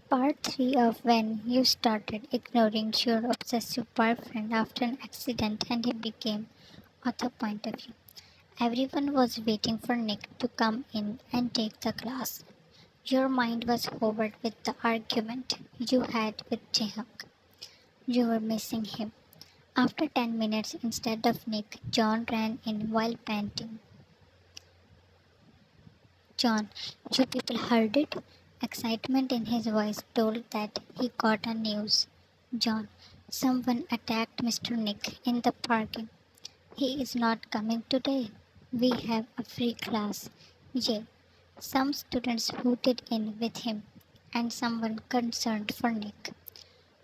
Part 3 of when you started ignoring your obsessive boyfriend after an accident and he became author point of view. Everyone was waiting for Nick to come in and take the class. Your mind was covered with the argument you had with Taehyungff. You were missing him. After 10 minutes instead of Nick, John ran in while panting. John, you people heard it? Excitement in his voice told that he got a news. John, someone attacked Mr. Nick in the parking. He is not coming today. We have a free class. Yay. Some students hooted in with him, and someone concerned for Nick.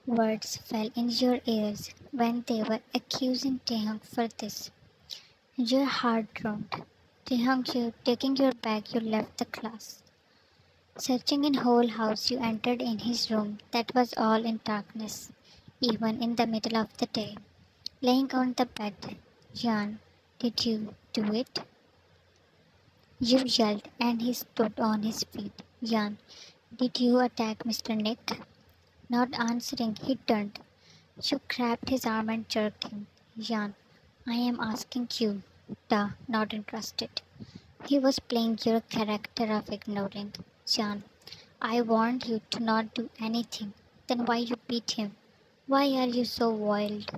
Words fell in your ears when they were accusing Taehyung for this. Your heart dropped. Taehyung, you taking your bag, you left the class. Searching in whole house, you entered in his room that was all in darkness, even in the middle of the day. Laying on the bed, Jan, did you do it? You yelled, and he stood on his feet. Jan, did you attack Mr. Nick? Not answering, he turned. You grabbed his arm and jerked him. Jan, I am asking you. Da, not interested. He was playing your character of ignoring. Jan, I warned you to not do anything. Then why you beat him? Why are you so wild?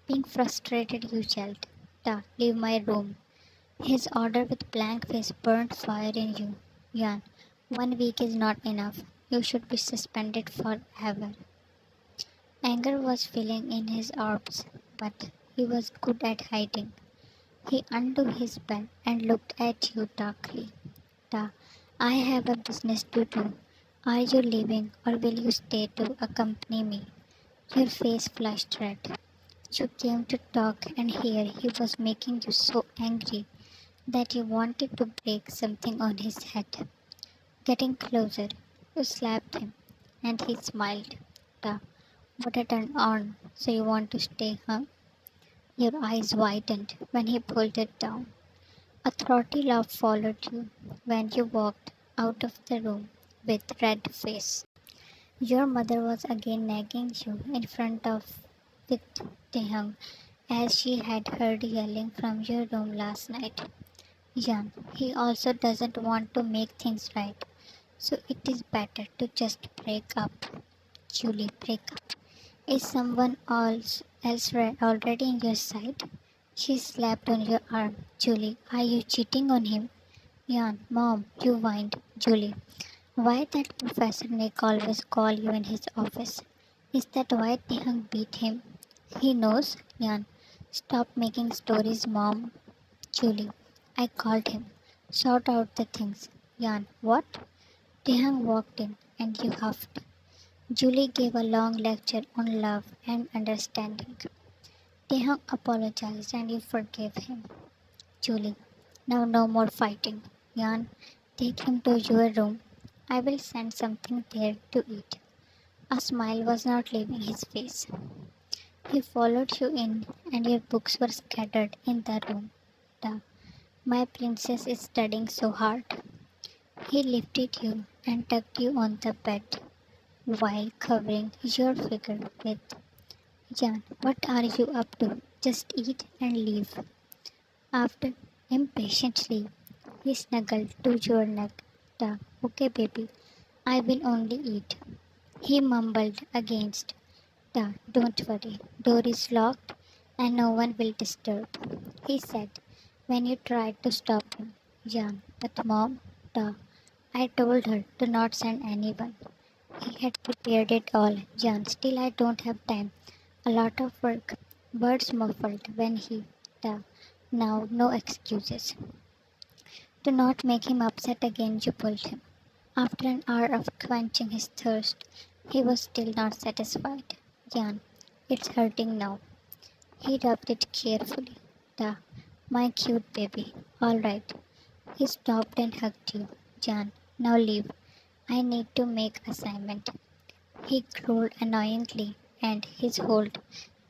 Being frustrated, you yelled. Da, leave my room. His order with blank face burned fire in you. Jan, 1 week is not enough. You should be suspended forever. Anger was filling in his orbs, but he was good at hiding. He undid his bed and looked at you darkly. Da, I have a business to do. Are you leaving or will you stay to accompany me? Your face flushed red. You came to talk, and here he was making you so angry that you wanted to break something on his head. Getting closer, you slapped him, and he smiled. Da, what a turn on. So you want to stay, huh? Your eyes widened when he pulled it down. A throaty laugh followed you when you walked out of the room with red face. Your mother was again nagging you in front of with Taehyung as she had heard yelling from your room last night. Jan, he also doesn't want to make things right, so it is better to just break up. Julie, break up. Is someone else already in your sight? She slapped on your arm. Julie, are you cheating on him? Jan, Mom, you whined. Julie, why that Professor Nick always call you in his office? Is that why Taehyung beat him? He knows. Jan, stop making stories, Mom. Julie, I called him. Shout out the things. Jan, what? Taehyung walked in and you huffed. Julie gave a long lecture on love and understanding. Taehyung apologized and you forgave him. Julie, now no more fighting. Jan, take him to your room. I will send something there to eat. A smile was not leaving his face. He followed you in, and your books were scattered in the room. Da, my princess is studying so hard. He lifted you and tucked you on the bed while covering your figure with Jan, what are you up to? Just eat and leave. After impatiently, he snuggled to your neck. Da, okay, baby, I will only eat. He mumbled against. Da, don't worry, door is locked and no one will disturb. He said when you tried to stop him. Jan, but mom, da, I told her to not send anyone. He had prepared it all. Jan, still I don't have time. A lot of work. Words muffled when he. Da. Now, no excuses. To not make him upset again, you pulled him. After an hour of quenching his thirst, he was still not satisfied. Jan, it's hurting now. He rubbed it carefully. Da. My cute baby. All right. He stopped and hugged you. Jan, now leave. I need to make assignment. He growled annoyingly and his hold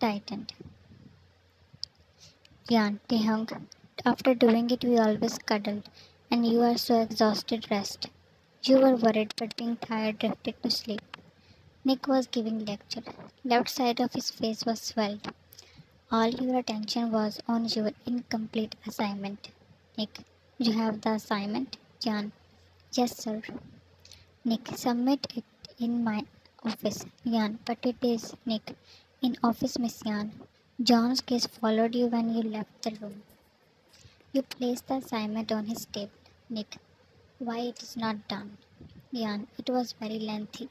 tightened. Jan, Taehyung, after doing it we always cuddled, and you are so exhausted rest. You were worried but being tired drifted to sleep. Nick was giving lecture. Left side of his face was swelled. All your attention was on your incomplete assignment. Nick, you have the assignment? Jan, yes sir. Nick, submit it in my office. Jan, but it is Nick. In office, Miss Jan. John's gaze followed you when you left the room. You placed the assignment on his table. Nick, why it is not done? Jan, it was very lengthy.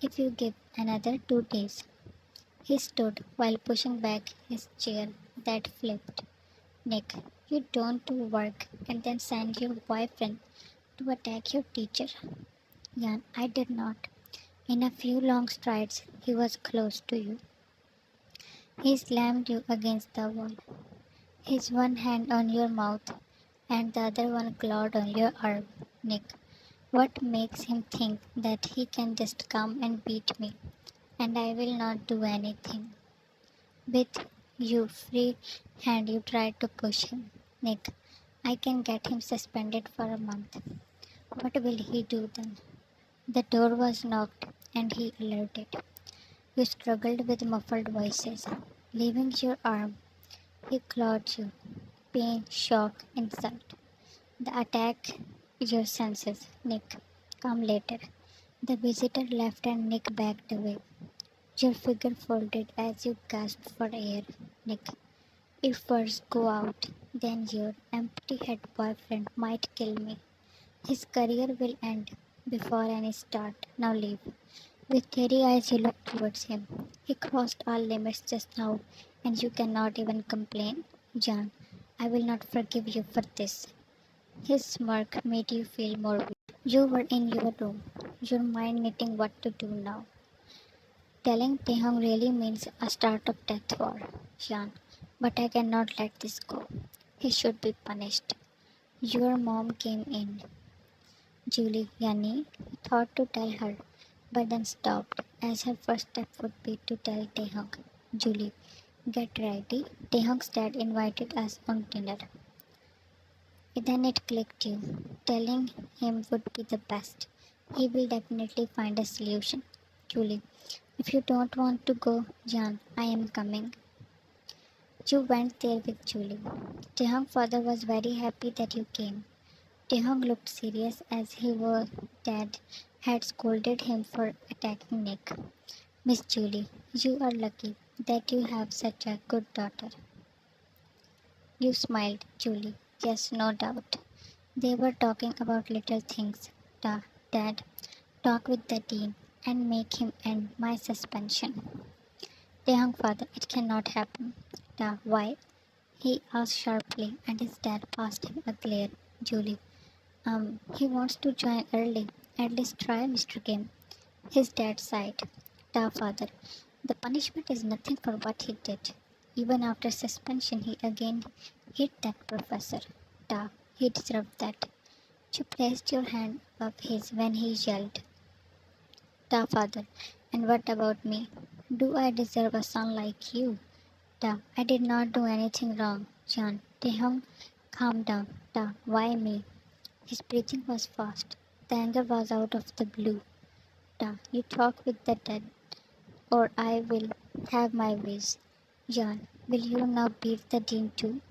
If you give another 2 days. He stood while pushing back his chair that flipped. Nick, you don't do work and then send your boyfriend to attack your teacher. Jan, I did not. In a few long strides, he was close to you. He slammed you against the wall, his one hand on your mouth and the other one clawed on your arm. Nick, what makes him think that he can just come and beat me and I will not do anything? With your free hand, you tried to push him. Nick, I can get him suspended for a month. What will he do then? The door was knocked and he alerted. You struggled with muffled voices. Leaving your arm, he clawed you. Pain, shock, insult. The attack your senses. Nick, come later. The visitor left and Nick backed away. Your figure folded as you gasped for air. Nick, if words go out, then your empty-head boyfriend might kill me. His career will end before any start. Now leave. With teary eyes, you look towards him. He crossed all limits just now, and you cannot even complain. John, I will not forgive you for this. His smirk made you feel more weak. You were in your room, your mind knitting what to do now. Telling Taehyung really means a start of death war, John. But I cannot let this go. He should be punished. Your mom came in. Julie, Yani, thought to tell her, but then stopped, as her first step would be to tell Taehyung. Julie, get ready. Taehyung's dad invited us on dinner. Then it clicked you. Telling him would be the best. He will definitely find a solution. Julie, if you don't want to go, Jan, I am coming. You went there with Julie. Taehyung's father was very happy that you came. Taehyung looked serious as he was dad had scolded him for attacking Nick. Miss Julie, you are lucky that you have such a good daughter. You smiled, Julie. Yes, no doubt. They were talking about little things. Dad, talk with the dean and make him end my suspension. Taehyung father, it cannot happen. Why? He asked sharply, and his dad passed him a glare. Julie, he wants to join early. At least try, Mr. Kim. His dad sighed. Father, the punishment is nothing for what he did. Even after suspension, he again hit that professor. He deserved that. You placed your hand above his when he yelled. Father, and what about me? Do I deserve a son like you? I did not do anything wrong. John, Taehyung, calm down. Why me? His breathing was fast. The anger was out of the blue. You talk with the dead, or I will have my ways. John, will you now beat the dean too?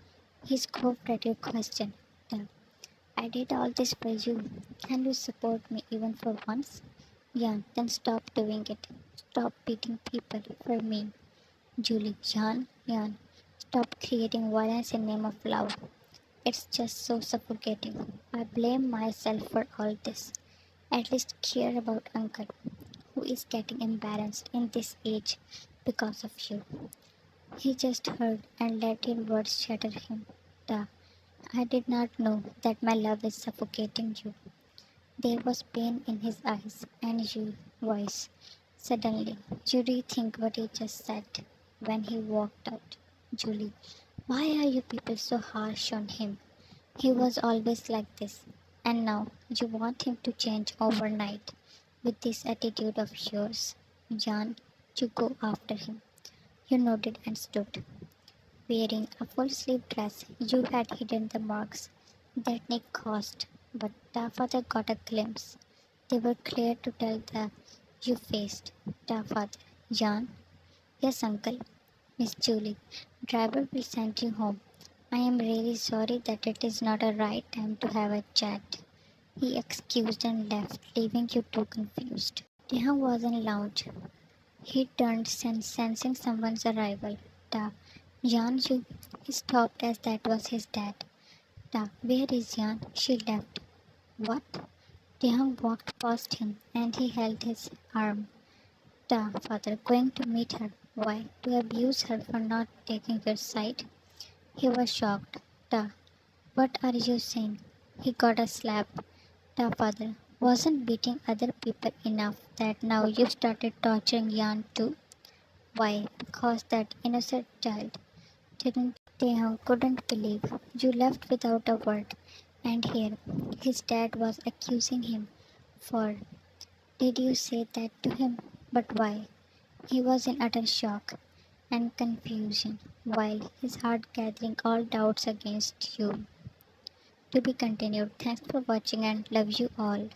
He scoffed at your question. Da, I did all this for you. Can you support me even for once? Jan, then stop doing it. Stop beating people for me. Julie, Jan, stop creating violence in name of love. It's just so suffocating. I blame myself for all this. At least care about uncle, who is getting embarrassed in this age because of you. He just heard and let your words shatter him. Da, I did not know that my love is suffocating you. There was pain in his eyes and your voice. Suddenly, you rethink what he just said when he walked out. Julie, why are you people so harsh on him? He was always like this, and now you want him to change overnight with this attitude of yours. Jan, you go after him. You nodded and stood. Wearing a full sleeve dress, you had hidden the marks that Nick caused, but the father got a glimpse. They were clear to tell the you faced? The father. John. Yes, uncle. Miss Julie. Driver will send you home. I am really sorry that it is not a right time to have a chat. He excused and left, leaving you two confused. Taehyung wasn't loud. He turned, sensing someone's arrival. Ta. Jan, you. He stopped as that was his dad. Ta. Where is Jan? She left. What? Taehyung walked past him and he held his arm. Ta. Father, going to meet her. Why? To abuse her for not taking your side? He was shocked. Ta. What are you saying? He got a slap. Ta. Father, wasn't beating other people enough that now you started torturing Jan too? Why? Because that innocent child didn't. Taehyung couldn't believe you left without a word. And here, his dad was accusing him for. Did you say that to him? But why? He was in utter shock and confusion, while his heart gathering all doubts against you. To be continued. Thanks for watching and love you all.